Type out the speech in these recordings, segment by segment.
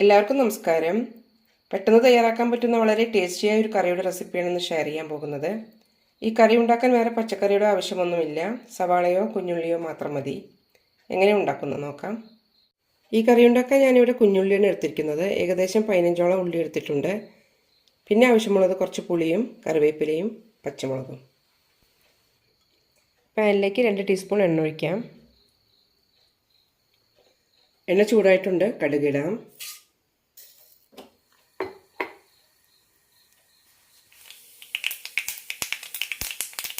എല്ലാവർക്കും നമസ്കാരം. പെട്ടെന്ന് തയ്യാറാക്കാൻ പറ്റുന്ന വളരെ ടേസ്റ്റിയായ ഒരു കറിയുടെ റെസിപ്പിയാണ് ഇന്ന് ഷെയർ ചെയ്യാൻ പോകുന്നത്. ഈ കറി ഉണ്ടാക്കാൻ വേറെ പച്ചക്കറിയുടെ ആവശ്യമൊന്നുമില്ല. സവാളയോ കുഞ്ഞുള്ളിയോ മാത്രം മതി. എങ്ങനെ ഉണ്ടാക്കുന്നത് നോക്കാം. ഈ കറി ഉണ്ടാക്കാൻ ഞാനിവിടെ കുഞ്ഞുള്ളിയാണ് എടുത്തിരിക്കുന്നത്. ഏകദേശം 15ഓളം ഉള്ളി എടുത്തിട്ടുണ്ട്. പിന്നെ ആവശ്യമുള്ളത് കുറച്ച് പുളിയും കറിവേപ്പിലയും പച്ചമുളകും. പാനിലേക്ക് 2 ടീസ്പൂൺ എണ്ണ ഒഴിക്കാം. എണ്ണ ചൂടായിട്ടുണ്ട്. കടുകിടാം.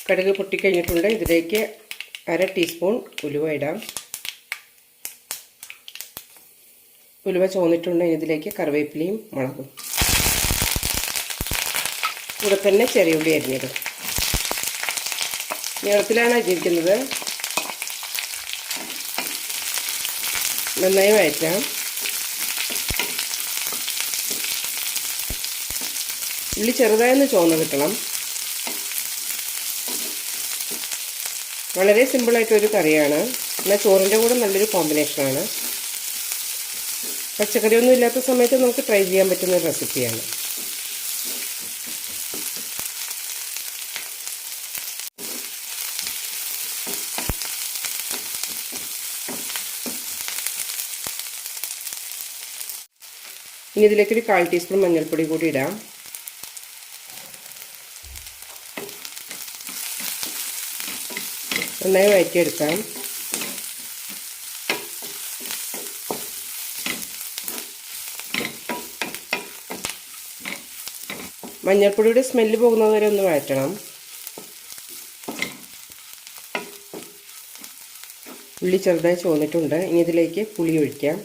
കടുക് പൊട്ടിക്കഴിഞ്ഞിട്ടുണ്ട്. ഇതിലേക്ക് 1/2 ടീസ്പൂൺ ഉലുവ ഇടാം. ഉലുവ ചോന്നിട്ടുണ്ട്. ഇതിലേക്ക് കറിവേപ്പിലയും മുളകും കൂടെ തന്നെ ചെറിയ ഉള്ളി അരിഞ്ഞത്. നീളത്തിലാണ് അരിഞ്ഞിരിക്കുന്നത്. നന്നായി വഴറ്റാം. ഉള്ളി ചെറുതായൊന്ന് ചുവന്ന് കിട്ടണം. വളരെ സിമ്പിളായിട്ടൊരു കറിയാണ്. എന്നാൽ ചോറിൻ്റെ കൂടെ നല്ലൊരു കോമ്പിനേഷനാണ്. പച്ചക്കറിയൊന്നും ഇല്ലാത്ത സമയത്ത് നമുക്ക് ട്രൈ ചെയ്യാൻ പറ്റുന്ന റെസിപ്പിയാണ്. ഇനി ഇതിലേക്കൊരു 1/4 ടീസ്പൂൺ മഞ്ഞൾപ്പൊടി കൂടി ഇടാം. നന്നായി വഴറ്റിയെടുക്കാം. മഞ്ഞൾപ്പൊടിയുടെ സ്മെല്ല് പോകുന്നത് വരെ ഒന്ന് വഴറ്റണം. ഉള്ളി ചെറുതായി ചുവന്നിട്ടുണ്ട്. ഇനി ഇതിലേക്ക് പുളി ഒഴിക്കാം.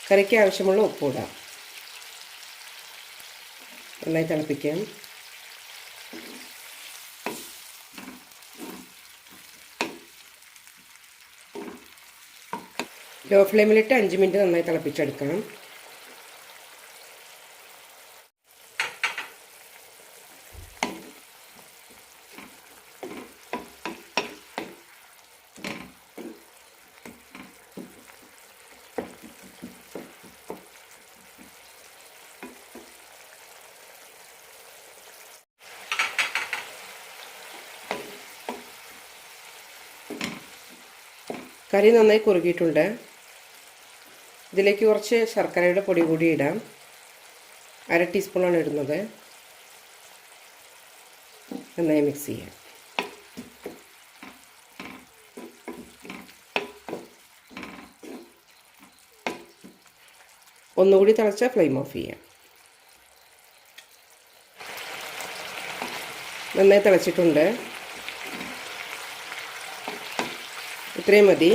കറിക്ക് ആവശ്യമുള്ള ഉപ്പ് ഇടാം. നന്നായി തിളപ്പിക്കാം. ലോ ഫ്ലെയിമിലിട്ട് 5 മിനിറ്റ് നന്നായി തിളപ്പിച്ചെടുക്കണം. കറി നന്നായി കുറുകിയിട്ടുണ്ട്. ഇതിലേക്ക് കുറച്ച് ശർക്കരയുടെ പൊടി കൂടി ഇടാം. 1/2 ടീസ്പൂണാണ് ഇടുന്നത്. നന്നായി മിക്സ് ചെയ്യാം. ഒന്നുകൂടി തിളച്ചാൽ ഫ്ലെയിം ഓഫ് ചെയ്യാം. നന്നായി തിളച്ചിട്ടുണ്ട്. ഇത്രയും മതി.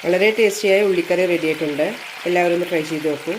വളരെ ടേസ്റ്റിയായ ഉള്ളിക്കറി റെഡി ആയിട്ടുണ്ട്. എല്ലാവരും ഒന്ന് ട്രൈ ചെയ്ത് നോക്കൂ.